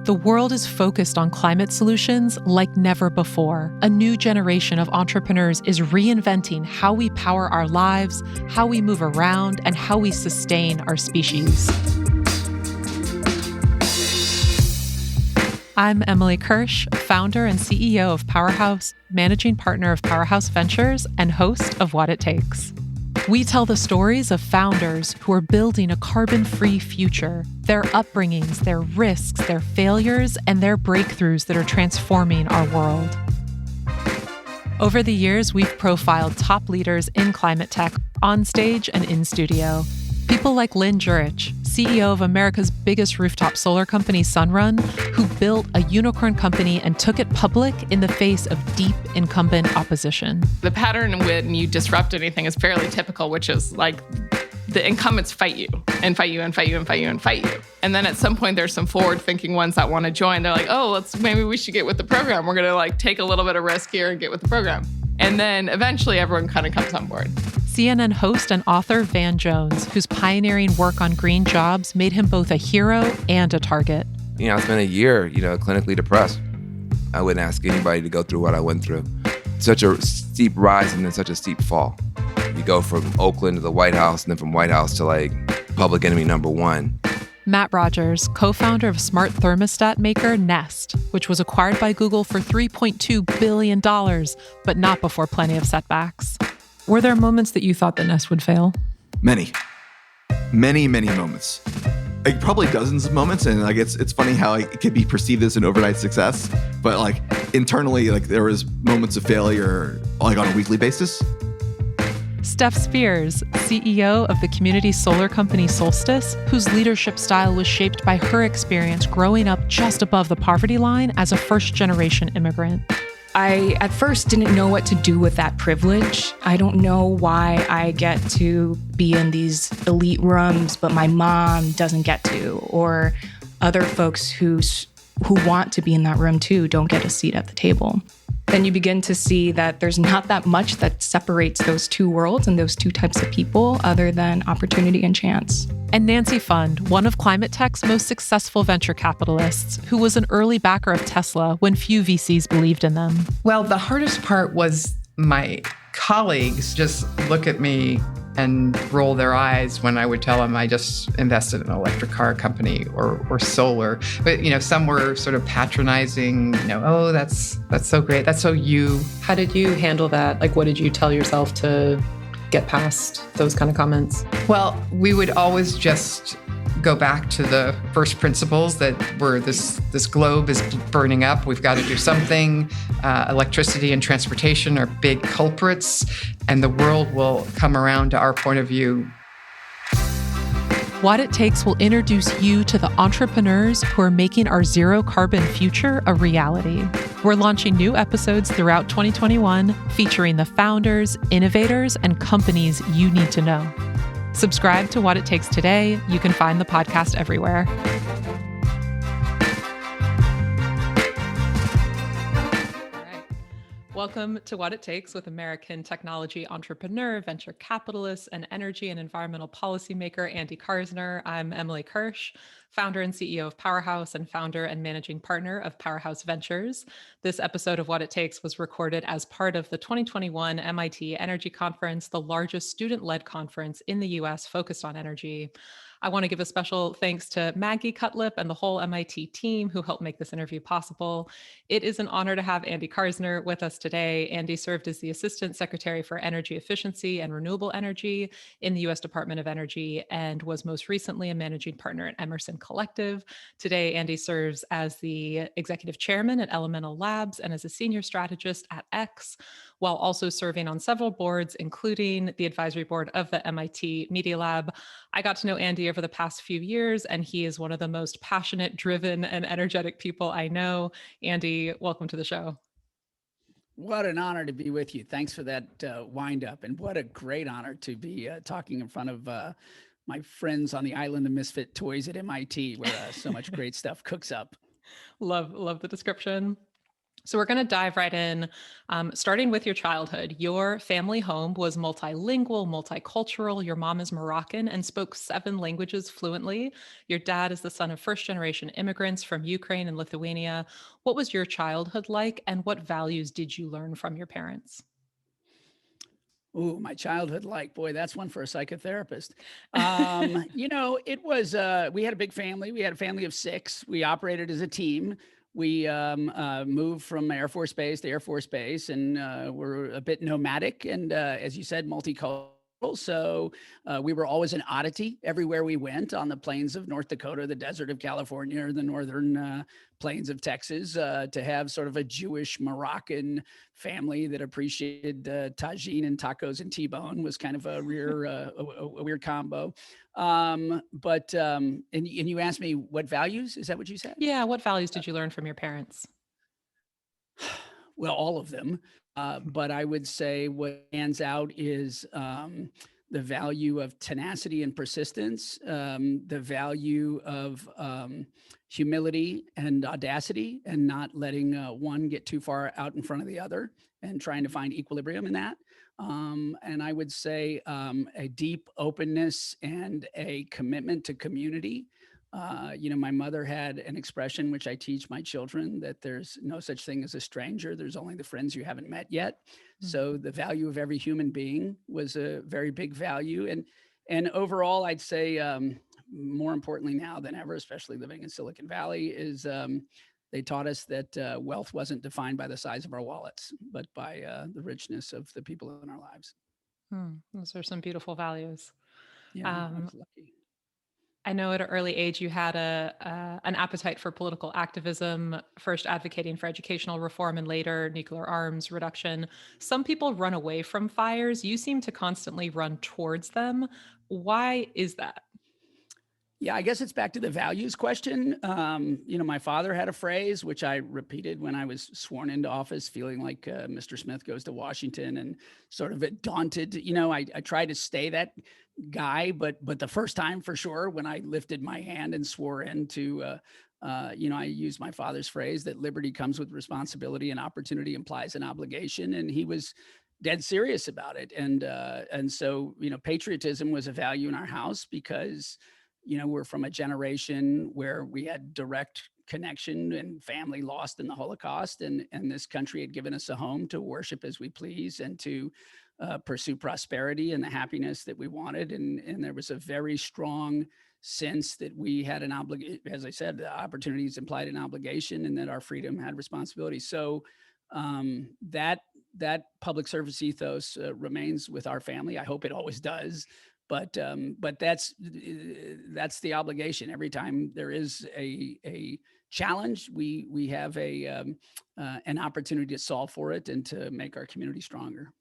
The world is focused on climate solutions like never before. A new generation of entrepreneurs is reinventing how we power our lives, how we move around, and how we sustain our species. I'm Emily Kirsch, founder and CEO of Powerhouse, managing partner of Powerhouse Ventures, and host of What It Takes. We tell the stories of founders who are building a carbon-free future, their upbringings, their risks, their failures, and their breakthroughs that are transforming our world. Over the years, we've profiled top leaders in climate tech on stage and in studio. People like Lynn Jurich, CEO of America's biggest rooftop solar company, Sunrun, who built a unicorn company and took it public in the face of deep incumbent opposition. The pattern when you disrupt anything is fairly typical, which is like the incumbents fight you and fight you and fight you and fight you and fight you. And then at some point, there's some forward-thinking ones that want to join. They're like, oh, maybe we should get with the program. We're going to take a little bit of risk here and get with the program. And then eventually everyone kind of comes on board. CNN host and author Van Jones, whose pioneering work on green jobs made him both a hero and a target. I spent a year, clinically depressed. I wouldn't ask anybody to go through what I went through. Such a steep rise and then such a steep fall. You go from Oakland to the White House and then from White House to public enemy number one. Matt Rogers, co-founder of smart thermostat maker Nest, which was acquired by Google for $3.2 billion, but not before plenty of setbacks. Were there moments that you thought that Nest would fail? Many moments. Probably dozens of moments, and it's funny how it could be perceived as an overnight success, but internally, there was moments of failure on a weekly basis. Steph Spears, CEO of the community solar company Solstice, whose leadership style was shaped by her experience growing up just above the poverty line as a first-generation immigrant. I, at first, didn't know what to do with that privilege. I don't know why I get to be in these elite rooms, but my mom doesn't get to, or other folks who want to be in that room too don't get a seat at the table. Then you begin to see that there's not that much that separates those two worlds and those two types of people other than opportunity and chance. And Nancy Fund, one of climate tech's most successful venture capitalists, who was an early backer of Tesla when few VCs believed in them. Well, the hardest part was my colleagues just look at me and roll their eyes when I would tell them I just invested in an electric car company or solar. But, some were sort of patronizing, oh, that's so great. That's so you. How did you handle that? What did you tell yourself to get past those kind of comments? Well, we would always just go back to the first principles that were this globe is burning up. We've got to do something. Electricity and transportation are big culprits, and the world will come around to our point of view. What It Takes will introduce you to the entrepreneurs who are making our zero carbon future a reality. We're launching new episodes throughout 2021 featuring the founders, innovators, and companies you need to know. Subscribe to What It Takes today. You can find the podcast everywhere. All right. Welcome to What It Takes with American technology entrepreneur, venture capitalist, and energy and environmental policymaker Andy Karsner. I'm Emily Kirsch, founder and CEO of Powerhouse and founder and managing partner of Powerhouse Ventures. This episode of What It Takes was recorded as part of the 2021 MIT Energy Conference, the largest student-led conference in the US focused on energy. I want to give a special thanks to Maggie Cutlip and the whole MIT team who helped make this interview possible. It is an honor to have Andy Karsner with us today. Andy served as the Assistant Secretary for Energy Efficiency and Renewable Energy in the U.S. Department of Energy and was most recently a managing partner at Emerson Collective. Today, Andy serves as the Executive Chairman at Elemental Labs and as a Senior Strategist at X, while also serving on several boards, including the advisory board of the MIT Media Lab. I got to know Andy over the past few years, and he is one of the most passionate, driven, and energetic people I know. Andy, welcome to the show. What an honor to be with you. Thanks for that wind up. And what a great honor to be talking in front of my friends on the island of misfit toys at MIT, where so much great stuff cooks up. Love the description. So we're going to dive right in, starting with your childhood. Your family home was multilingual, multicultural. Your mom is Moroccan and spoke 7 languages fluently. Your dad is the son of first-generation immigrants from Ukraine and Lithuania. What was your childhood like, and what values did you learn from your parents? Ooh, my childhood like, boy, that's one for a psychotherapist. It was, we had a big family. We had a family of 6. We operated as a team. We moved from Air Force Base to Air Force Base, and we're a bit nomadic and, as you said, multicultural. So we were always an oddity everywhere we went, on the plains of North Dakota, the desert of California, or the northern plains of Texas. To have sort of a Jewish Moroccan family that appreciated tagine and tacos and T-bone was kind of a weird combo. And you asked me what values? Is that what you said? Yeah, what values did you learn from your parents? Well, all of them. But I would say what stands out is the value of tenacity and persistence, the value of humility and audacity, and not letting one get too far out in front of the other, and trying to find equilibrium in that. And I would say a deep openness and a commitment to community. My mother had an expression which I teach my children, that there's no such thing as a stranger. There's only the friends you haven't met yet. So the value of every human being was a very big value. And overall, I'd say more importantly now than ever, especially living in Silicon Valley, is they taught us that wealth wasn't defined by the size of our wallets, but by the richness of the people in our lives. Those are some beautiful values. Yeah, I was lucky. I know at an early age you had an appetite for political activism, first advocating for educational reform and later nuclear arms reduction. Some people run away from fires. You seem to constantly run towards them. Why is that? Yeah, I guess it's back to the values question. My father had a phrase which I repeated when I was sworn into office, feeling like Mr. Smith goes to Washington, and sort of daunted. I tried to stay that guy, but the first time for sure, when I lifted my hand and swore into, I used my father's phrase that liberty comes with responsibility and opportunity implies an obligation, and he was dead serious about it. And so patriotism was a value in our house because we're from a generation where we had direct connection and family lost in the Holocaust, and this country had given us a home to worship as we please, and to pursue prosperity and the happiness that we wanted. And there was a very strong sense that we had an obligation. As I said, the opportunities implied an obligation, and that our freedom had responsibility. So that public service ethos remains with our family. I hope it always does. But that's the obligation. Every time there is a challenge, we have an opportunity to solve for it and to make our community stronger.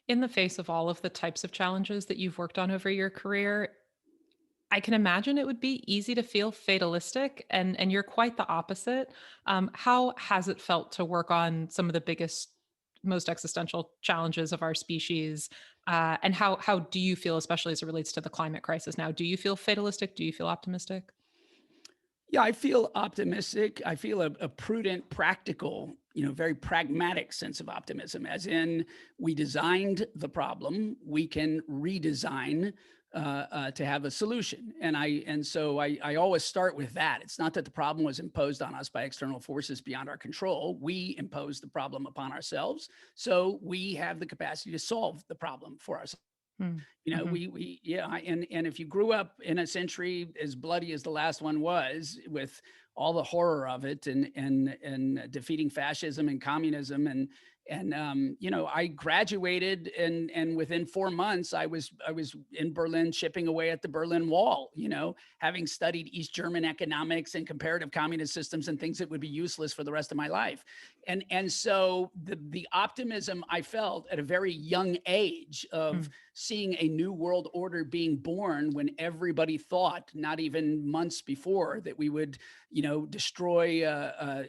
In the face of all of the types of challenges that you've worked on over your career, I can imagine it would be easy to feel fatalistic, and you're quite the opposite. How has it felt to work on some of the biggest, most existential challenges of our species? And how do you feel, especially as it relates to the climate crisis now? Do you feel fatalistic? Do you feel optimistic? Yeah, I feel optimistic. I feel a prudent, practical, very pragmatic sense of optimism, as in we designed the problem, we can redesign to have a solution. And so I always start with that. It's not that the problem was imposed on us by external forces beyond our control. We imposed the problem upon ourselves. So we have the capacity to solve the problem for ourselves. And if you grew up in a century as bloody as the last one was, with all the horror of it, and defeating fascism and communism, and I graduated, and within 4 months I was in Berlin chipping away at the Berlin Wall, having studied East German economics and comparative communist systems and things that would be useless for the rest of my life. And so the optimism I felt at a very young age of seeing a new world order being born when everybody thought, not even months before, that we would, destroy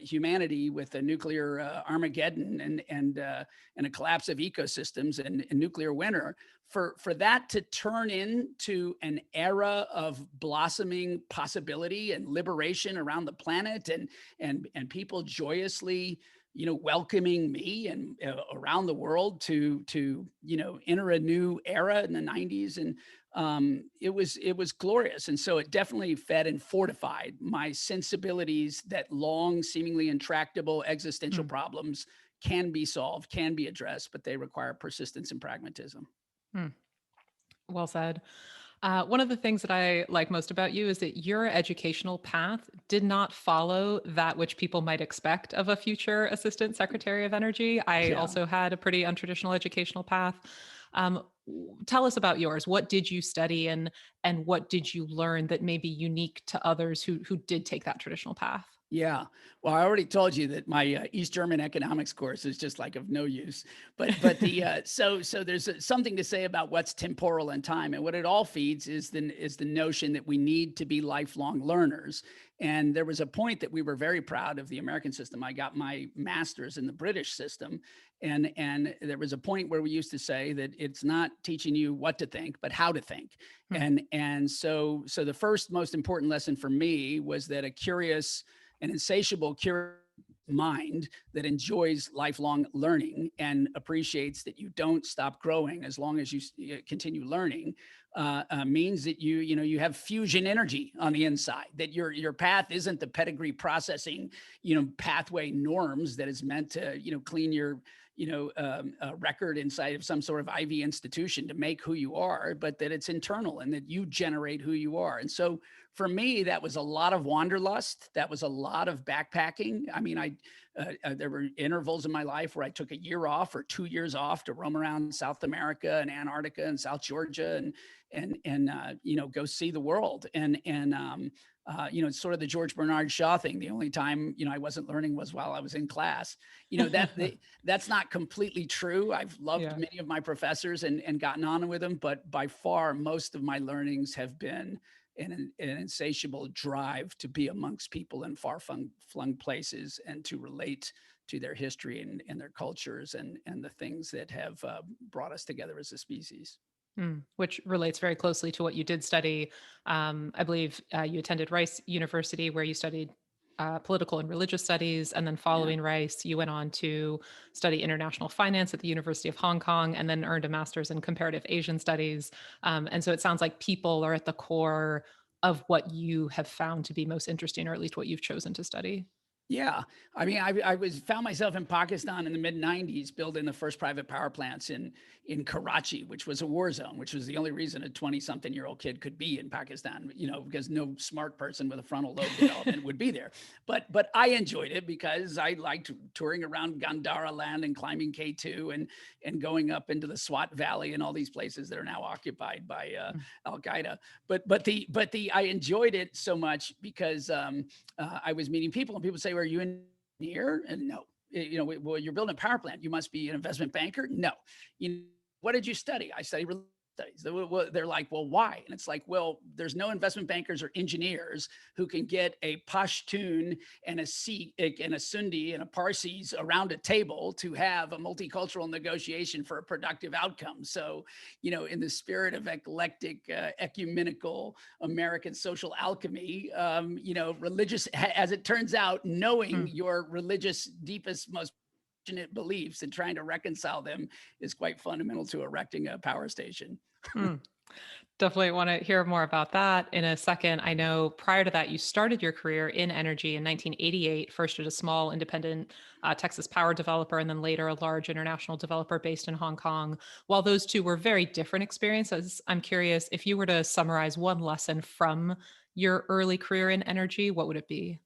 humanity with a nuclear Armageddon and a collapse of ecosystems and nuclear winter. For that to turn into an era of blossoming possibility and liberation around the planet, and people joyously, welcoming me and around the world to enter a new era in the 90s, and it was glorious. And so it definitely fed and fortified my sensibilities that long, seemingly intractable existential problems can be solved, can be addressed, but they require persistence and pragmatism. Hmm. Well said. One of the things that I like most about you is that your educational path did not follow that which people might expect of a future Assistant Secretary of Energy. I Yeah. also had a pretty untraditional educational path. Tell us about yours. What did you study, and what did you learn that may be unique to others who did take that traditional path? Yeah. Well, I already told you that my East German economics course is just like of no use. But the so there's something to say about what's temporal in time, and what it all feeds is the notion that we need to be lifelong learners. And there was a point that we were very proud of the American system. I got my master's in the British system, and there was a point where we used to say that it's not teaching you what to think, but how to think. And so the first most important lesson for me was that a curious an insatiable, curious mind that enjoys lifelong learning and appreciates that you don't stop growing as long as you continue learning, means that you have fusion energy on the inside. That your path isn't the pedigree processing, pathway norms that is meant to clean your record inside of some sort of Ivy institution to make who you are, but that it's internal and that you generate who you are. And so for me, that was a lot of wanderlust. That was a lot of backpacking. I mean, there were intervals in my life where I took a year off or 2 years off to roam around South America and Antarctica and South Georgia and go see the world. It's sort of the George Bernard Shaw thing. The only time I wasn't learning was while I was in class. That's not completely true. I've loved Yeah. many of my professors and gotten on with them, but by far most of my learnings have been an insatiable drive to be amongst people in far-flung places and to relate to their history and their cultures and the things that have brought us together as a species. Which relates very closely to what you did study. I believe you attended Rice University, where you studied political and religious studies. And then Yeah. following Rice, you went on to study international finance at the University of Hong Kong, and then earned a master's in comparative Asian studies. And so it sounds like people are at the core of what you have found to be most interesting, or at least what you've chosen to study. Yeah, I mean, I found myself in Pakistan in the mid '90s, building the first private power plants in Karachi, which was a war zone, which was the only reason a 20-something-year-old kid could be in Pakistan, because no smart person with a frontal lobe development would be there. But I enjoyed it because I liked touring around Gandhara land and climbing K2 and going up into the Swat Valley and all these places that are now occupied by Al Qaeda. But I enjoyed it so much because I was meeting people, and people say, "Are you an engineer?" And no. Well, you're building a power plant. You must be an investment banker. No. What did you study? I studied religion studies. They're like, well, why? And it's like, well, there's no investment bankers or engineers who can get a Pashtun and a Sikh and a Sundhi and a Parsis around a table to have a multicultural negotiation for a productive outcome. So, in the spirit of eclectic, ecumenical American social alchemy, religious, as it turns out, knowing your religious, deepest, most passionate beliefs and trying to reconcile them is quite fundamental to erecting a power station. Hmm. Definitely want to hear more about that in a second. I know prior to that, you started your career in energy in 1988, first at a small independent Texas power developer, and then later a large international developer based in Hong Kong. While those two were very different experiences, I'm curious if you were to summarize one lesson from your early career in energy, what would it be?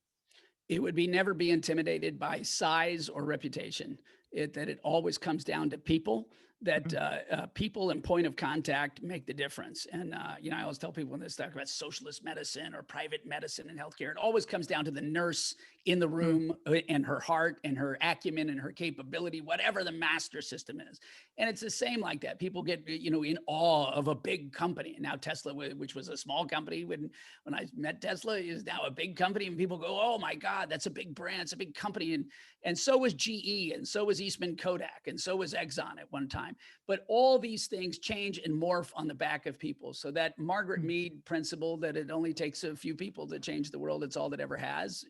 It would be never be intimidated by size or reputation. That it always comes down to people, that people and point of contact make the difference. And I always tell people when they talk about socialist medicine or private medicine and healthcare, it always comes down to the nurse in the room and her heart and her acumen and her capability, whatever the master system is. And it's the same like that. People get in awe of a big company. And now Tesla, which was a small company when I met Tesla, is now a big company, and people go, "Oh my God, that's a big brand, it's a big company." And so was GE, and so was Eastman Kodak, and so was Exxon at one time. But all these things change and morph on the back of people. So that Margaret Mead principle that it only takes a few people to change the world, it's all that ever has.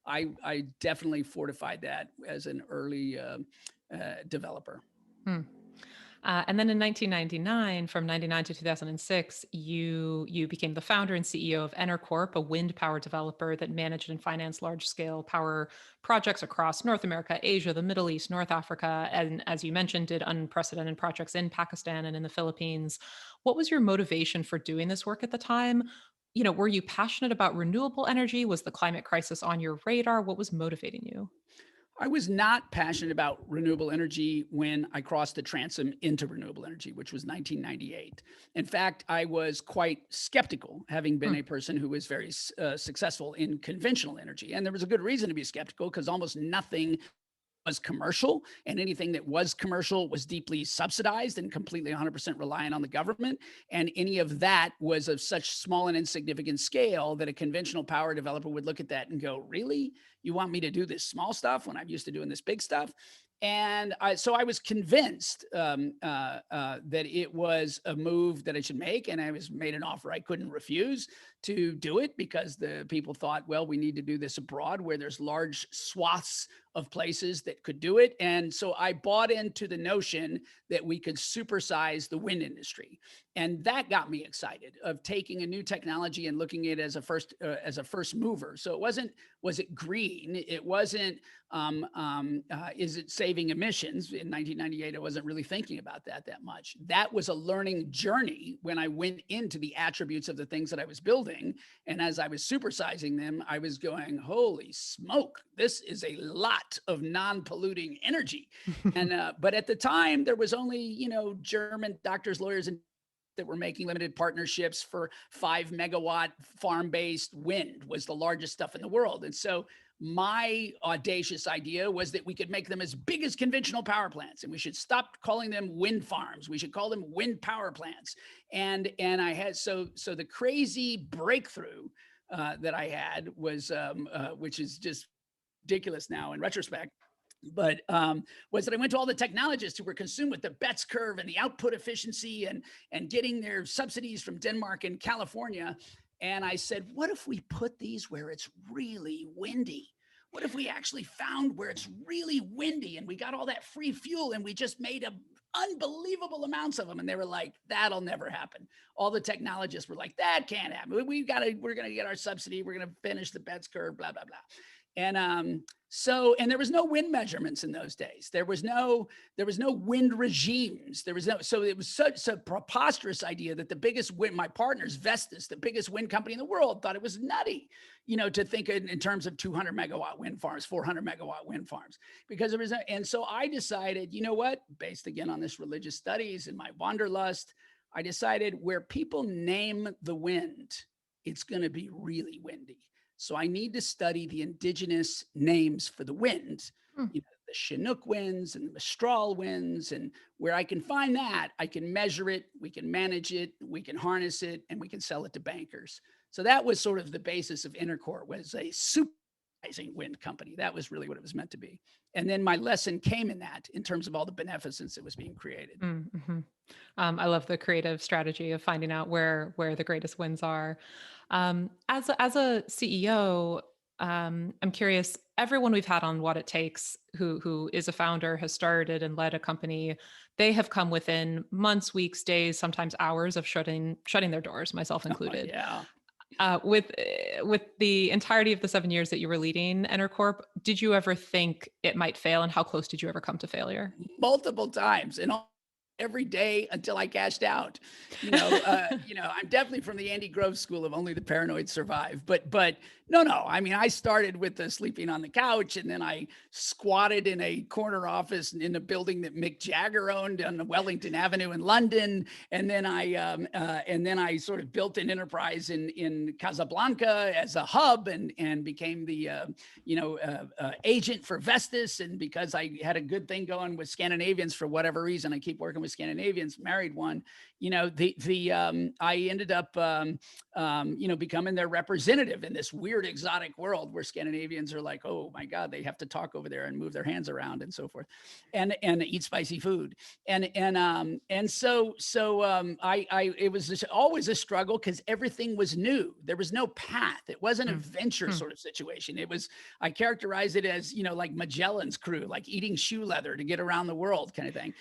I definitely fortified that as an early developer. And then in 1999, from 99 to 2006, you became the founder and CEO of Enercorp, a wind power developer that managed and financed large-scale power projects across North America, Asia, the Middle East, North Africa, and as you mentioned, did unprecedented projects in Pakistan and in the Philippines. What was your motivation for doing this work at the time? Were you passionate about renewable energy? Was the climate crisis on your radar? What was motivating you? I was not passionate about renewable energy when I crossed the transom into renewable energy, which was 1998. In fact, I was quite skeptical, having been a person who was very successful in conventional energy. And there was a good reason to be skeptical, because almost nothing was commercial, and anything that was commercial was deeply subsidized and completely 100% reliant on the government. And any of that was of such small and insignificant scale that a conventional power developer would look at that and go, "Really? You want me to do this small stuff when I'm used to doing this big stuff?" And so I was convinced that it was a move that I should make, and I was made an offer I couldn't refuse to do it, because the people thought, well, we need to do this abroad where there's large swaths of places that could do it. And so I bought into the notion that we could supersize the wind industry. And that got me excited, of taking a new technology and looking at it as a first mover. So it wasn't, was it green? It wasn't, is it saving emissions? In 1998, I wasn't really thinking about that much. That was a learning journey when I went into the attributes of the things that I was building. And as I was supersizing them, I was going, holy smoke, this is a lot of non-polluting energy. And but at the time, there was only, German doctors, lawyers, and that were making limited partnerships for 5 megawatt farm-based wind was the largest stuff in the world. And so my audacious idea was that we could make them as big as conventional power plants, and we should stop calling them wind farms. We should call them wind power plants. And I had, so the crazy breakthrough that I had was, which is just ridiculous now in retrospect, but was that I went to all the technologists who were consumed with the Betz curve and the output efficiency and getting their subsidies from Denmark and California. And I said, what if we put these where it's really windy? What if we actually found where it's really windy and we got all that free fuel and we just made unbelievable amounts of them? And they were like, that'll never happen. All the technologists were like, that can't happen. We're going to get our subsidy. We're going to finish the Betz curve, blah, blah, blah. And and there was no wind measurements in those days. There was no wind regimes. So it was such a preposterous idea that the biggest wind, my partners, Vestas, the biggest wind company in the world, thought it was nutty, to think in terms of 200 megawatt wind farms, 400 megawatt wind farms, because there was, and so I decided, you know what, based again on this religious studies and my wanderlust, I decided where people name the wind, it's going to be really windy. So I need to study the indigenous names for the wind, the Chinook winds and the Mistral winds, and where I can find that, I can measure it, we can manage it, we can harness it, and we can sell it to bankers. So that was sort of the basis of Intercorp, was a supervising wind company. That was really what it was meant to be. And then my lesson came in that, in terms of all the beneficence that was being created. Mm-hmm. I love the creative strategy of finding out where the greatest wins are. As a CEO, I'm curious, everyone we've had on What It Takes, who is a founder, has started and led a company, they have come within months, weeks, days, sometimes hours of shutting their doors, myself included. With the entirety of the 7 years that you were leading Enercorp, did you ever think it might fail, and how close did you ever come to failure? Multiple times, and every day until I cashed out. I'm definitely from the Andy Grove school of only the paranoid survive. But No. I mean, I started with the sleeping on the couch, and then I squatted in a corner office in a building that Mick Jagger owned on Wellington Avenue in London, and then I sort of built an enterprise in Casablanca as a hub, and became the agent for Vestas, and because I had a good thing going with Scandinavians for whatever reason, I keep working with Scandinavians. Married one, I ended up becoming their representative in this weird exotic world where Scandinavians are like, oh my God, they have to talk over there and move their hands around and so forth, and eat spicy food. I it was just always a struggle because everything was new. There was no path. It wasn't a venture sort of situation. It was, I characterize it as, like Magellan's crew, like eating shoe leather to get around the world kind of thing.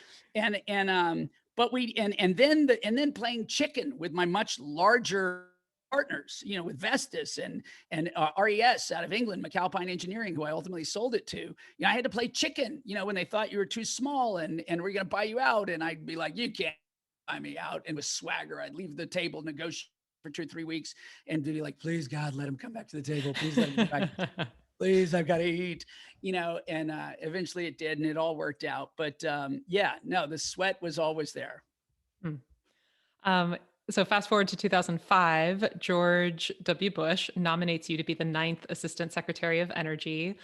But we and then playing chicken with my much larger partners, with Vestas and RES out of England, McAlpine Engineering, who I ultimately sold it to. I had to play chicken, when they thought you were too small and we're going to buy you out, and I'd be like, you can't buy me out. And with swagger, I'd leave the table, negotiate for 2 or 3 weeks, and be like, please God, let him come back to the table. Please let him come back. Please, I've got to eat, and eventually it did, and it all worked out. But the sweat was always there. Hmm. So fast forward to 2005, George W. Bush nominates you to be the ninth Assistant Secretary of Energy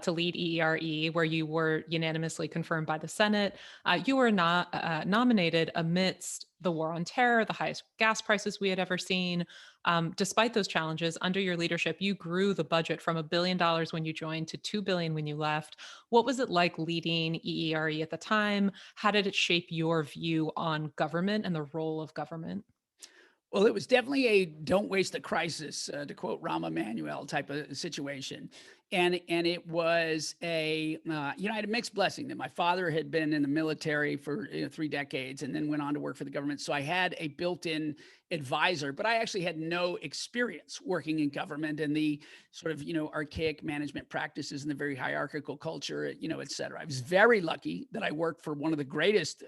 to lead EERE, where you were unanimously confirmed by the Senate. You were not nominated amidst the war on terror, the highest gas prices we had ever seen. Despite those challenges, under your leadership, you grew the budget from $1 billion when you joined to $2 billion when you left. What was it like leading EERE at the time? How did it shape your view on government and the role of government? Well, it was definitely a don't waste a crisis, to quote Rahm Emanuel type of situation. And it was I had a mixed blessing that my father had been in the military for 3 decades and then went on to work for the government. So I had a built-in advisor, but I actually had no experience working in government and the sort of, archaic management practices and the very hierarchical culture, et cetera. I was very lucky that I worked for one of the greatest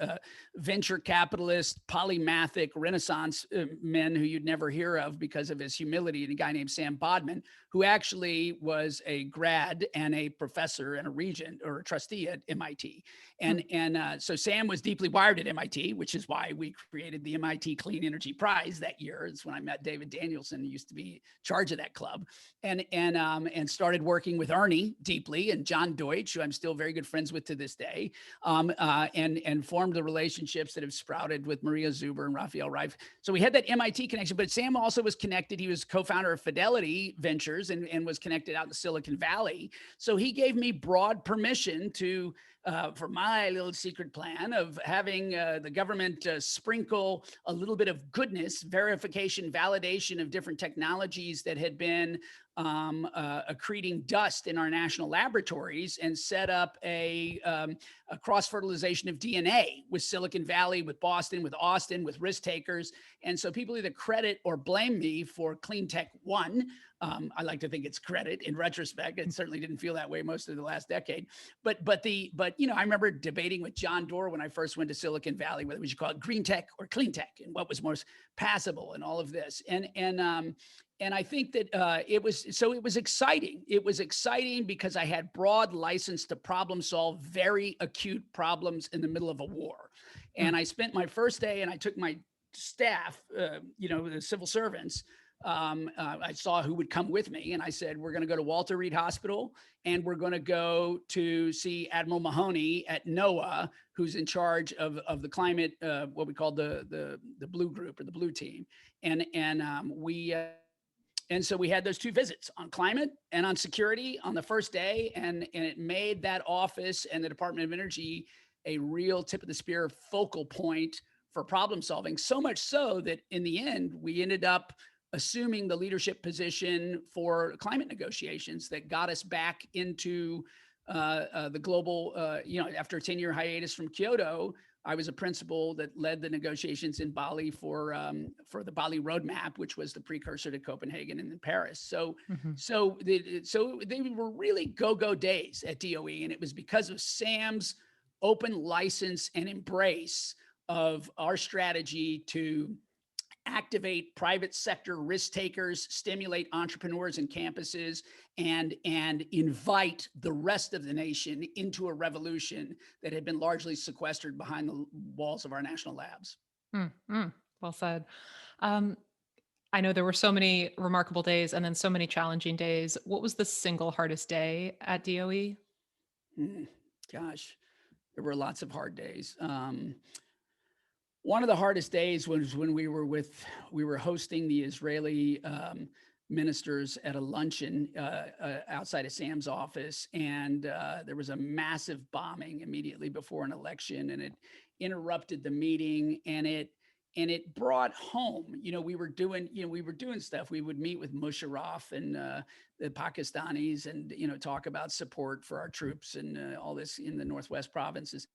venture capitalist, polymathic Renaissance men who you'd never hear of because of his humility, and a guy named Sam Bodman, who actually was a grad and a professor and a regent or a trustee at MIT. So Sam was deeply wired at MIT, which is why we created the MIT Clean Energy Prize that year. It's when I met David Danielson, who used to be in charge of that club, and started working with Ernie deeply, and John Deutsch, who I'm still very good friends with to this day, and formed the relationships that have sprouted with Maria Zuber and Raphael Reif. So we had that MIT connection, but Sam also was connected. He was co-founder of Fidelity Ventures and was connected out in Silicon Valley. So he gave me broad permission for my little secret plan of having the government sprinkle a little bit of goodness, verification, validation of different technologies that had been accreting dust in our national laboratories, and set up a cross-fertilization of DNA with Silicon Valley, with Boston, with Austin, with risk takers. And so people either credit or blame me for Clean Tech One. I like to think it's credit in retrospect. It certainly didn't feel that way most of the last decade. But I remember debating with John Doerr when I first went to Silicon Valley whether we should call it green tech or clean tech and what was most passable and all of this. And I think that it was exciting. It was exciting because I had broad license to problem solve very acute problems in the middle of a war. And I spent my first day, and I took my staff, the civil servants. I saw who would come with me, and I said, we're going to go to Walter Reed Hospital, and we're going to go to see Admiral Mahoney at NOAA, who's in charge of the climate, what we call the blue group or the blue team. And so we had those 2 visits on climate and on security on the first day, and it made that office and the Department of Energy a real tip of the spear focal point for problem solving. So much so that in the end, we ended up assuming the leadership position for climate negotiations that got us back into the global, after a 10-year hiatus from Kyoto. I was a principal that led the negotiations in Bali for the Bali Roadmap, which was the precursor to Copenhagen and then Paris. So they were really go-go days at DOE, and it was because of Sam's open license and embrace of our strategy to activate private sector risk takers, stimulate entrepreneurs and campuses, and invite the rest of the nation into a revolution that had been largely sequestered behind the walls of our national labs. Well said. Um, I know there were so many remarkable days and then so many challenging days. What was the single hardest day at DOE? Gosh, there were lots of hard days. One of the hardest days was when we were hosting the Israeli ministers at a luncheon outside of Sam's office, and there was a massive bombing immediately before an election, and it interrupted the meeting, and it brought home. We were doing stuff. We would meet with Musharraf and the Pakistanis, and talk about support for our troops and all this in the Northwest provinces.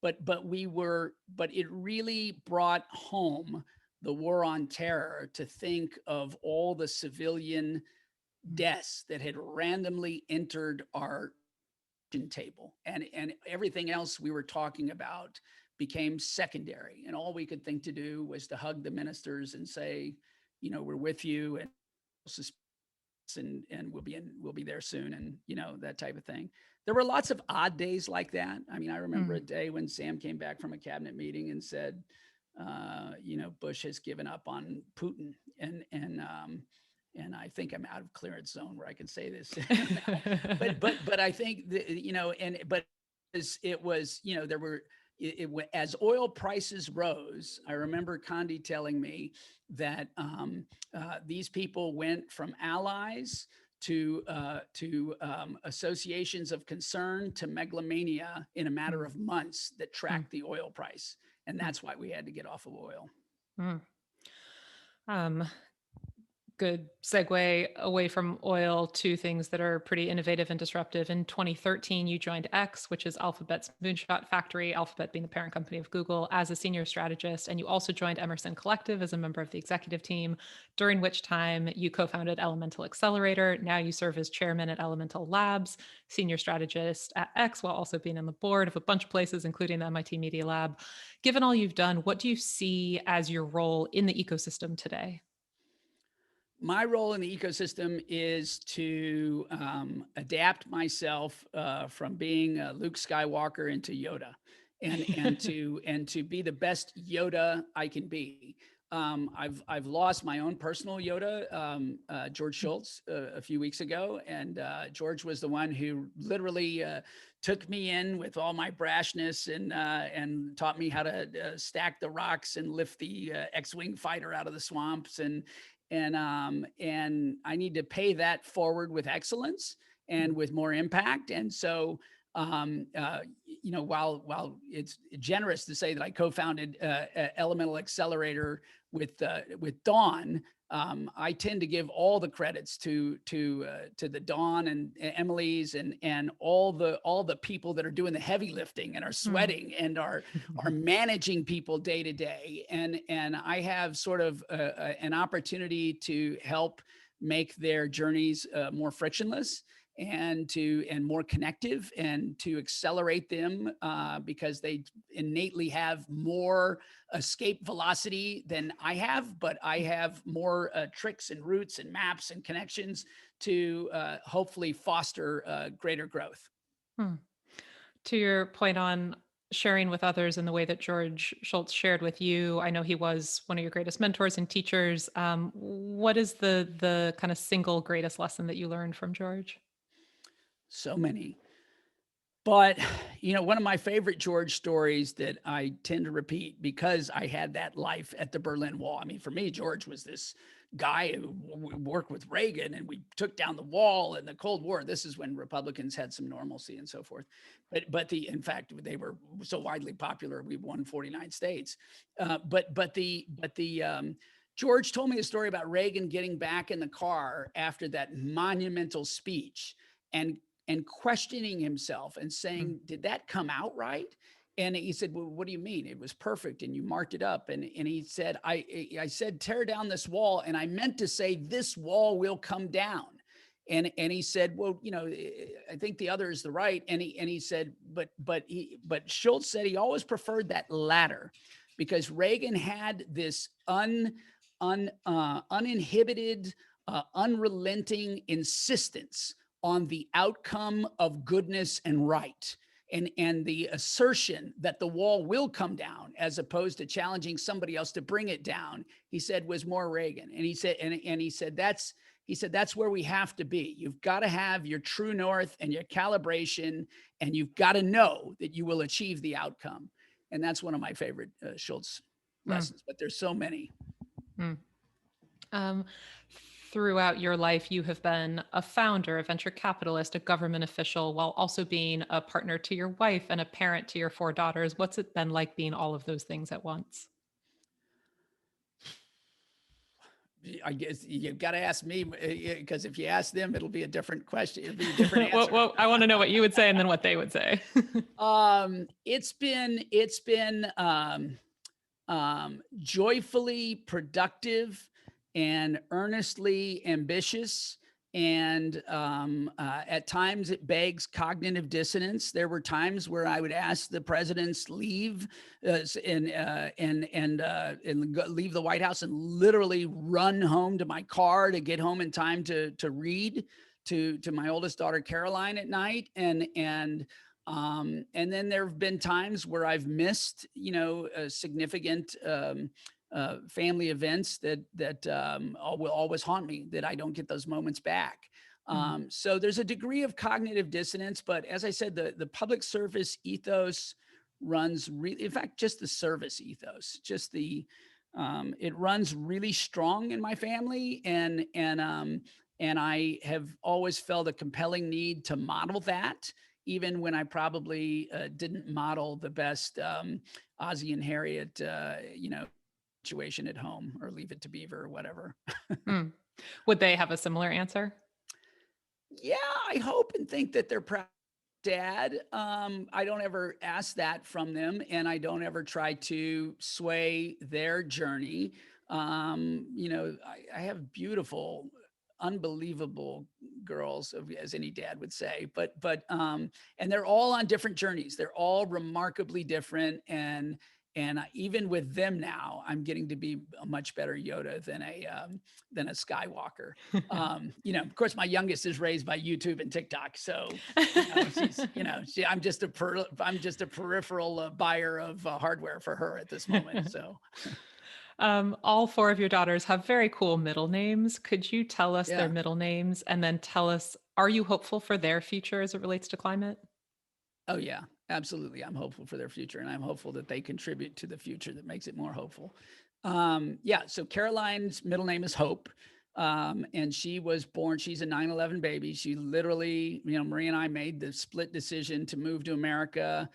But it really brought home the war on terror, to think of all the civilian deaths that had randomly entered our table, and everything else we were talking about became secondary, and all we could think to do was to hug the ministers and say, we're with you, and we'll be there soon, and that type of thing. There were lots of odd days like that. I mean, I remember a day when Sam came back from a cabinet meeting and said, Bush has given up on Putin, and I think I'm out of clearance zone where I can say this, but I think it was there were. As oil prices rose, I remember Condi telling me that these people went from allies to associations of concern to megalomania in a matter of months that tracked the oil price. And that's why we had to get off of oil. Good segue away from oil to things that are pretty innovative and disruptive. In 2013, you joined X, which is Alphabet's moonshot factory, Alphabet being the parent company of Google, as a senior strategist. And you also joined Emerson Collective as a member of the executive team, during which time you co-founded Elemental Accelerator. Now you serve as chairman at Elemental Labs, senior strategist at X, while also being on the board of a bunch of places, including the MIT Media Lab. Given all you've done, what do you see as your role in the ecosystem today? My role in the ecosystem is to adapt myself from being Luke Skywalker into Yoda, and to be the best Yoda I can be. I've lost my own personal Yoda, George Schultz, a few weeks ago, and George was the one who literally took me in with all my brashness and taught me how to stack the rocks and lift the X-wing fighter out of the swamps, and I need to pay that forward with excellence and with more impact. And so, while it's generous to say that I co-founded Elemental Accelerator with Dawn, I tend to give all the credits to the Dawn and Emily's and all the people that are doing the heavy lifting and are sweating and are managing people day to day. And I have sort of an opportunity to help make their journeys more frictionless and more connective, and to accelerate them because they innately have more escape velocity than I have, but I have more tricks and routes and maps and connections to hopefully foster greater growth. To your point on sharing with others in the way that George Schultz shared with you, I know he was one of your greatest mentors and teachers. What is the kind of single greatest lesson that you learned from George? So many. But, one of my favorite George stories that I tend to repeat because I had that life at the Berlin Wall. I mean, for me, George was this guy who worked with Reagan, and we took down the wall in the Cold War. This is when Republicans had some normalcy and so forth. But in fact, they were so widely popular, we won 49 states. George told me a story about Reagan getting back in the car after that monumental speech and questioning himself and saying, did that come out right? And he said, well, what do you mean? It was perfect and you marked it up. And he said, I said, tear down this wall. And I meant to say, this wall will come down. And he said, well, I think the other is the right. And he said, but Schultz said he always preferred that latter, because Reagan had this uninhibited, unrelenting insistence on the outcome of goodness and right. And the assertion that the wall will come down as opposed to challenging somebody else to bring it down, he said, was more Reagan. And he said that's where we have to be. You've got to have your true north and your calibration, and you've got to know that you will achieve the outcome. And that's one of my favorite Schultz lessons, but there's so many. Um, throughout your life, you have been a founder, a venture capitalist, a government official, while also being a partner to your wife and a parent to your 4 daughters. What's it been like being all of those things at once? I guess you've got to ask me, because if you ask them, it'll be a different question. It'll be a different answer. Well, I want to know what you would say and then what they would say. It's been joyfully productive and earnestly ambitious. And at times it begs cognitive dissonance. There were times where I would ask the president's leave and leave the White House and literally run home to my car to get home in time to read to my oldest daughter Caroline at night. And then there have been times where I've missed, a significant family events that will always haunt me, that I don't get those moments back. So there's a degree of cognitive dissonance, but as I said, the public service ethos runs in fact, just the service ethos, it runs really strong in my family. And I have always felt a compelling need to model that, even when I probably didn't model the best Ozzie and Harriet, situation at home, or Leave It to Beaver or whatever. Would they have a similar answer? Yeah, I hope and think that they're proud. Dad, I don't ever ask that from them, and I don't ever try to sway their journey. I have beautiful, unbelievable girls, as any dad would say, but and they're all on different journeys. They're all remarkably different, and even with them now, I'm getting to be a much better Yoda than a Skywalker. Of course, my youngest is raised by YouTube and TikTok, so I'm just a peripheral buyer of hardware for her at this moment. So. All 4 of your daughters have very cool middle names. Could you tell us their middle names and then tell us, are you hopeful for their future as it relates to climate? Oh, yeah, absolutely. I'm hopeful for their future, and I'm hopeful that they contribute to the future that makes it more hopeful. So Caroline's middle name is Hope. And she was born, she's a 9/11 baby. She literally, Marie and I made the split decision to move to America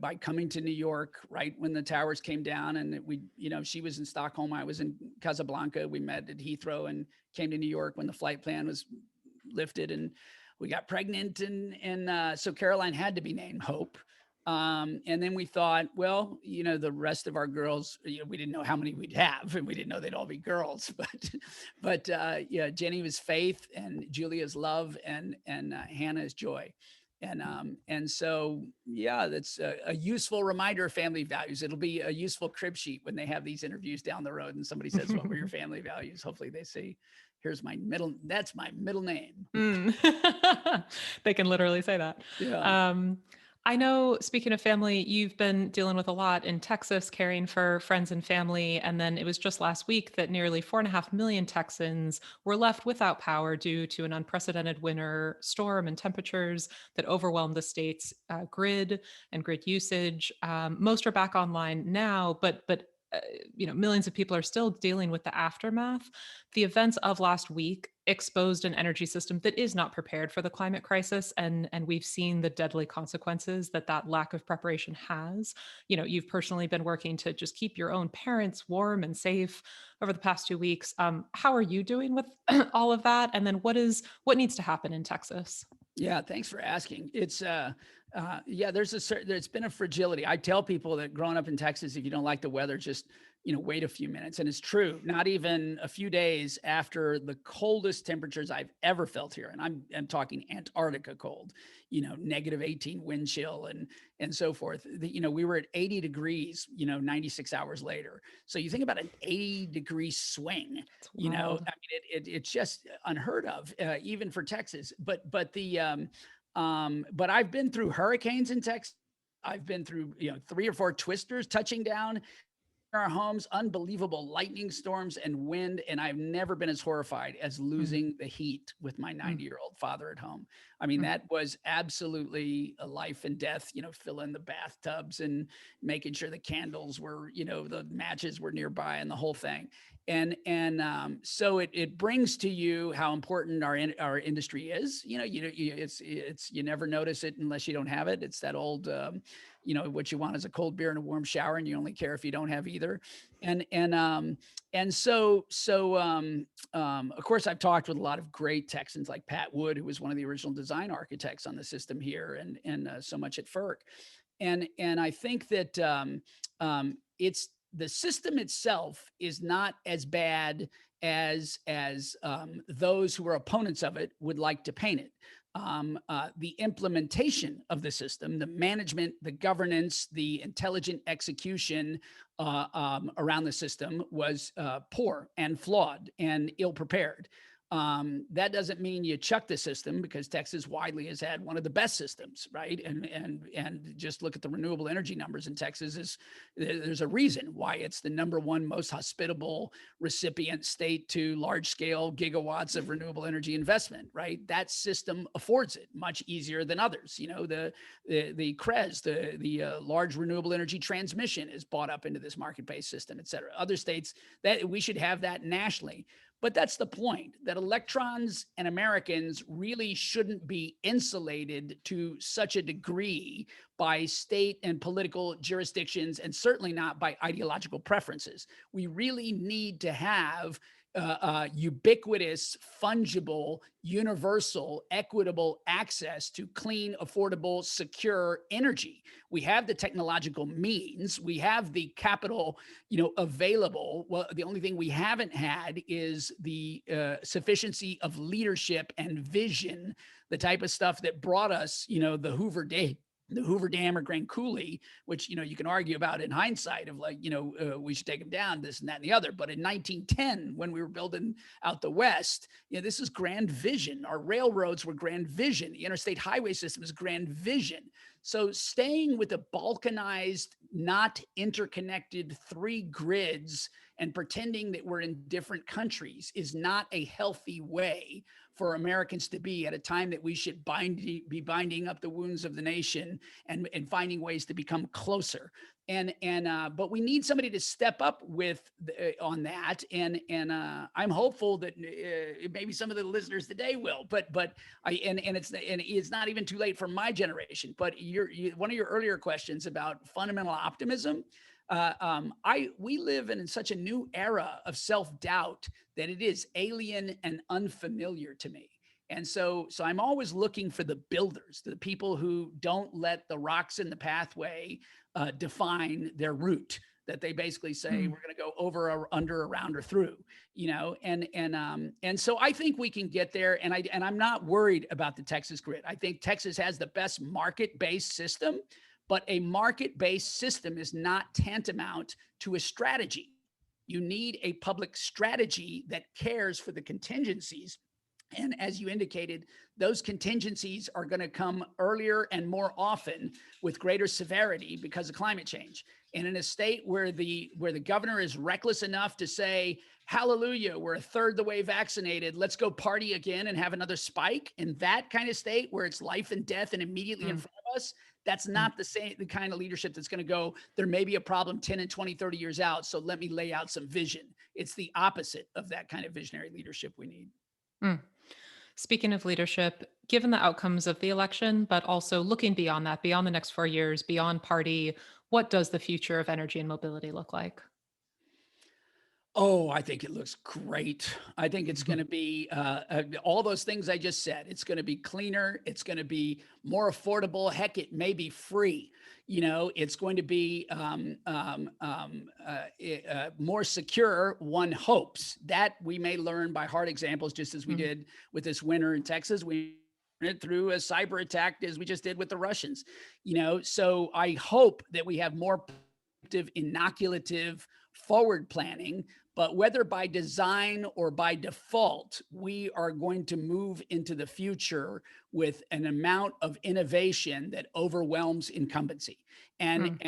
by coming to New York right when the towers came down. And she was in Stockholm, I was in Casablanca. We met at Heathrow and came to New York when the flight plan was lifted, and we got pregnant. And so Caroline had to be named Hope. And then we thought, well, the rest of our girls, we didn't know how many we'd have, and we didn't know they'd all be girls, but Jenny was Faith, and Julia's Love, and Hannah is Joy. And so, that's a useful reminder of family values. It'll be a useful crib sheet when they have these interviews down the road and somebody says, what were your family values? Hopefully they say, that's my middle name. They can literally say that. Yeah. I know, speaking of family, you've been dealing with a lot in Texas, caring for friends and family. And then it was just last week that nearly 4.5 million Texans were left without power due to an unprecedented winter storm and temperatures that overwhelmed the state's grid and grid usage. Most are back online now, but millions of people are still dealing with the aftermath. The events of last week exposed an energy system that is not prepared for the climate crisis, and we've seen the deadly consequences that lack of preparation has. You've personally been working to just keep your own parents warm and safe over the past 2 weeks. How are you doing with all of that? And then what needs to happen in Texas? Yeah, thanks for asking. It's there's been a fragility. I tell people that growing up in Texas, if you don't like the weather, just wait a few minutes. And it's true, not even a few days after the coldest temperatures I've ever felt here. And I'm talking Antarctica cold, negative 18 wind chill and so forth. We were at 80 degrees, 96 hours later. So you think about an 80-degree swing, It's I mean, wild. it's just unheard of, even for Texas. But I've been through hurricanes in Texas. I've been through, 3 or 4 twisters touching down our homes, unbelievable lightning storms and wind. And I've never been as horrified as losing the heat with my 90-year-old father at home. I mean, that was absolutely a life and death, filling the bathtubs and making sure the candles were, the matches were nearby and the whole thing. So it brings to you how important our industry is. You never notice it unless you don't have it. It's that old, what you want is a cold beer and a warm shower, and you only care if you don't have either. Of course, I've talked with a lot of great Texans like Pat Wood, who was one of the original design architects on the system here, and so much at FERC. And I think that it's the system itself is not as bad as those who are opponents of it would like to paint it. The implementation of the system, the management, the governance, the intelligent execution around the system was poor and flawed and ill-prepared. That doesn't mean you chuck the system, because Texas widely has had one of the best systems, right? And just look at the renewable energy numbers in Texas. There's a reason why it's the #1 most hospitable recipient state to large scale gigawatts of renewable energy investment, right? That system affords it much easier than others. The CREZ, the large renewable energy transmission, is bought up into this market-based system, et cetera. Other states, that we should have that nationally. But that's the point, that electrons and Americans really shouldn't be insulated to such a degree by state and political jurisdictions, and certainly not by ideological preferences. We really need to have ubiquitous, fungible, universal, equitable access to clean, affordable, secure energy. We have the technological means, we have the capital, available. Well, the only thing we haven't had is the sufficiency of leadership and vision, the type of stuff that brought us, the Hoover Dam or Grand Coulee, which, you can argue about in hindsight of like, we should take them down, this and that and the other. But in 1910, when we were building out the West, this is grand vision. Our railroads were grand vision. The interstate highway system is grand vision. So staying with the balkanized, not interconnected 3 grids and pretending that we're in different countries is not a healthy way for Americans to be at a time that we should be binding up the wounds of the nation and finding ways to become closer. But we need somebody to step up on that. I'm hopeful that maybe some of the listeners today will. It's not even too late for my generation. But one of your earlier questions about fundamental optimism. We live in such a new era of self-doubt that it is alien and unfamiliar to me. And so I'm always looking for the builders, the people who don't let the rocks in the pathway define their route, that they basically say, we're going to go over or under, around or through, and so I think we can get there. And I'm not worried about the Texas grid. I think Texas has the best market-based system. But a market-based system is not tantamount to a strategy. You need a public strategy that cares for the contingencies. And as you indicated, those contingencies are going to come earlier and more often with greater severity because of climate change. And in a state where the governor is reckless enough to say, hallelujah, we're a third the way vaccinated, let's go party again and have another spike, in that kind of state where it's life and death and immediately in front of us, that's not the kind of leadership that's going to go, there may be a problem 10 and 20, 30 years out, so let me lay out some vision. It's the opposite of that kind of visionary leadership we need. Speaking of leadership, given the outcomes of the election, but also looking beyond that, beyond the next 4 years, beyond party, what does the future of energy and mobility look like? Oh, I think it looks great. I think it's going to be all those things I just said. It's going to be cleaner. It's going to be more affordable. Heck, it may be free. It's going to be more secure. One hopes that we may learn by hard examples, just as we did with this winter in Texas. We it through a cyber attack as we just did with the Russians. So I hope that we have more inoculative forward planning, but whether by design or by default, we are going to move into the future with an amount of innovation that overwhelms incumbency. And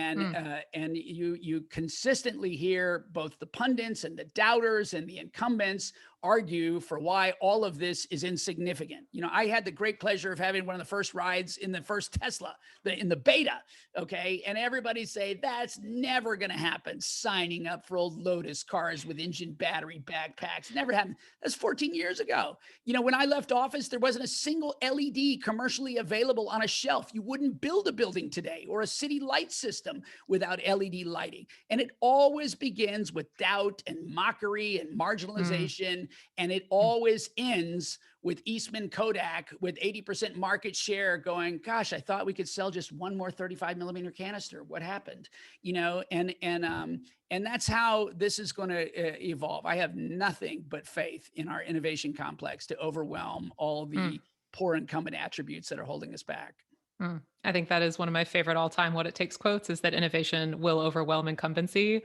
you consistently hear both the pundits and the doubters and the incumbents argue for why all of this is insignificant. I had the great pleasure of having one of the first rides in the first Tesla, in the beta. Okay. And everybody say that's never going to happen. Signing up for old Lotus cars with engine battery backpacks. Never happened. That's 14 years ago. When I left office, there wasn't a single LED commercially available on a shelf. You wouldn't build a building today or a city light system without LED lighting. And it always begins with doubt and mockery and marginalization. And it always ends with Eastman Kodak with 80% market share going, gosh, I thought we could sell just one more 35 millimeter canister. What happened? And that's how this is going to evolve. I have nothing but faith in our innovation complex to overwhelm all the poor incumbent attributes that are holding us back. I think that is one of my favorite all-time what it takes quotes, is that innovation will overwhelm incumbency.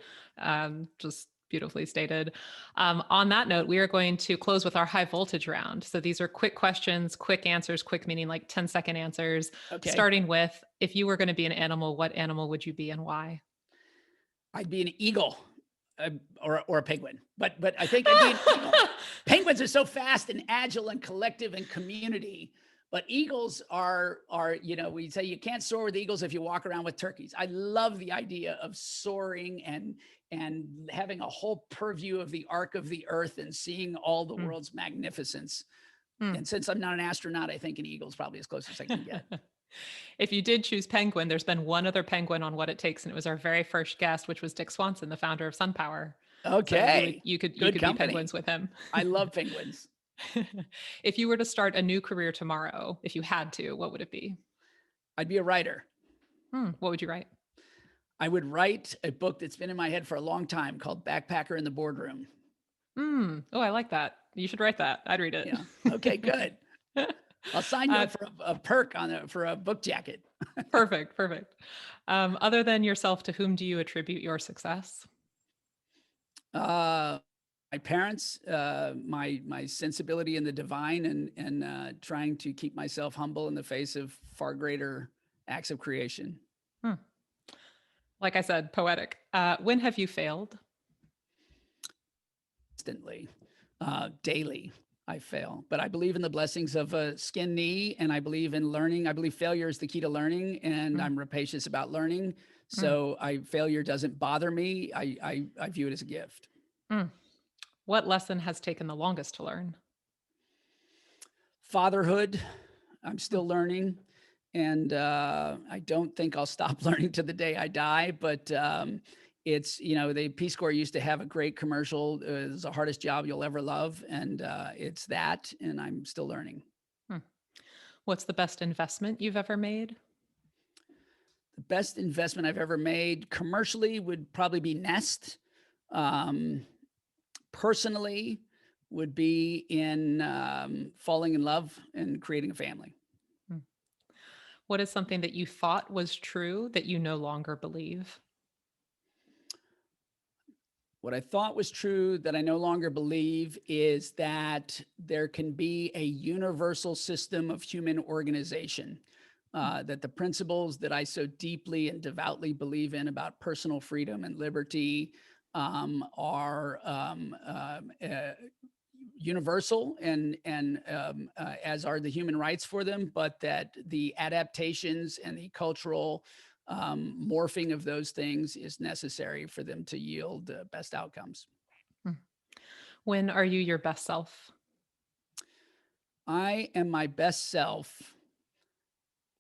Just beautifully stated. On that note, we are going to close with our high voltage round. So these are quick questions, quick answers, quick meaning like 10-second answers. Okay. Starting with, if you were going to be an animal, what animal would you be and why? I'd be an eagle. Or a penguin, but I think I'd be an eagle. Penguins are so fast and agile and collective and community, but eagles are we say you can't soar with eagles if you walk around with turkeys. I love the idea of soaring and having a whole purview of the arc of the earth and seeing all the world's magnificence. And since I'm not an astronaut, I think an eagle is probably as close as I can get. If you did choose penguin, there's been one other penguin on What It Takes, and it was our very first guest, which was Dick Swanson, the founder of SunPower. Okay. So you could Good be company. penguins with him. I love penguins. If you were to start a new career tomorrow, if you had to, what would it be? I'd be a writer. What would you write? I would write a book that's been in my head for a long time called Backpacker in the Boardroom. Oh, I like that. You should write that. I'd read it. Yeah. Okay, good. I'll sign you up for a perk for a book jacket. Perfect. Other than yourself, to whom do you attribute your success? My parents, my sensibility in the divine, and trying to keep myself humble in the face of far greater acts of creation. Like I said, poetic. When have you failed? Constantly, daily. I fail, but I believe in the blessings of a skinned knee, and I believe in learning. I believe failure is the key to learning, and I'm rapacious about learning. So failure doesn't bother me. I view it as a gift. What lesson has taken the longest to learn? Fatherhood. I'm still learning, and I don't think I'll stop learning to the day I die, but it's, the Peace Corps used to have a great commercial. It's the hardest job you'll ever love. And it's that, and I'm still learning. What's the best investment you've ever made? The best investment I've ever made commercially would probably be Nest. Personally would be in falling in love and creating a family. What is something that you thought was true that you no longer believe? What I thought was true that I no longer believe is that there can be a universal system of human organization, that the principles that I so deeply and devoutly believe in about personal freedom and liberty are universal and as are the human rights for them, but that the adaptations and the cultural morphing of those things is necessary for them to yield the best outcomes. When are you your best self? I am my best self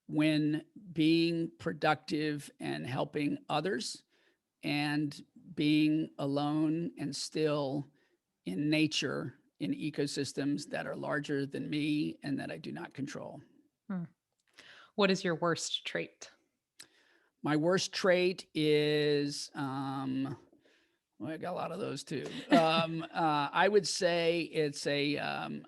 when being productive and helping others and being alone and still in nature, in ecosystems that are larger than me and that I do not control. What is your worst trait? My worst trait is, well, I got a lot of those too. I would say it's an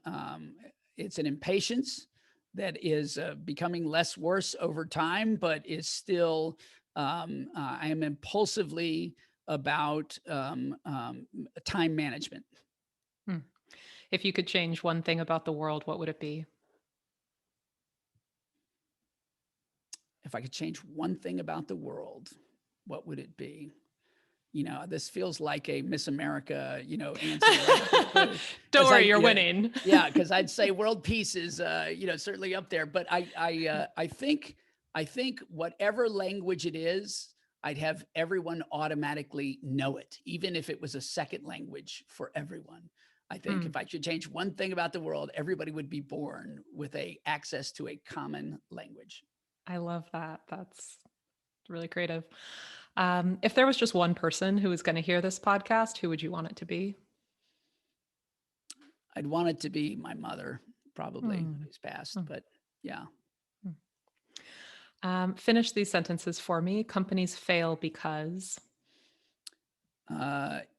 impatience that is becoming less worse over time, but is still, I am impulsively about time management. If you could change one thing about the world, what would it be? If I could change one thing about the world, what would it be? This feels like a Miss America, answer. Right? Don't worry, you're winning. Yeah, because I'd say world peace is, certainly up there. But I think whatever language it is, I'd have everyone automatically know it, even if it was a second language for everyone. I think if I should change one thing about the world, everybody would be born with access to a common language. I love that. That's really creative. If there was just one person who was going to hear this podcast, who would you want it to be? I'd want it to be my mother, probably, who's passed, but yeah. Finish these sentences for me. Companies fail because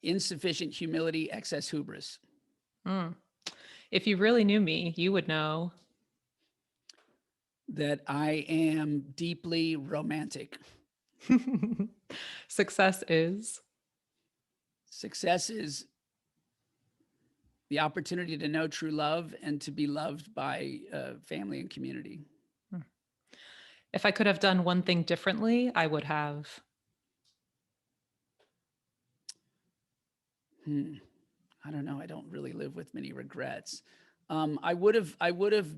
insufficient humility, excess hubris. If you really knew me, you would know that I am deeply romantic. Success is the opportunity to know true love and to be loved by family and community. If I could have done one thing differently, I would have. I don't know. I don't really live with many regrets. I would have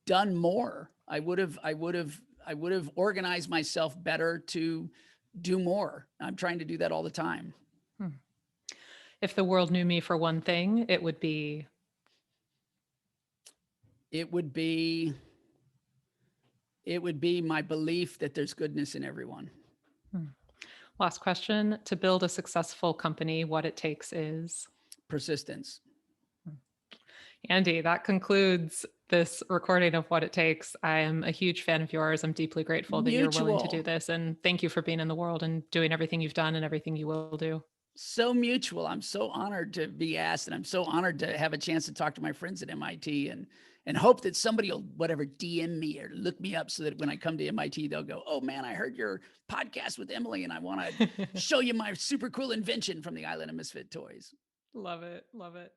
done more. I would have organized myself better to do more. I'm trying to do that all the time. If the world knew me for one thing, it would be my belief that there's goodness in everyone. Last question. To build a successful company, what it takes is persistence. Andy, that concludes this recording of What It Takes. I am a huge fan of yours. I'm deeply grateful that you're willing to do this. And thank you for being in the world and doing everything you've done and everything you will do. So mutual. I'm so honored to be asked, and I'm so honored to have a chance to talk to my friends at MIT and hope that somebody will DM me or look me up so that when I come to MIT, they'll go, oh man, I heard your podcast with Emily and I want to show you my super cool invention from the Island of Misfit Toys. Love it. Love it.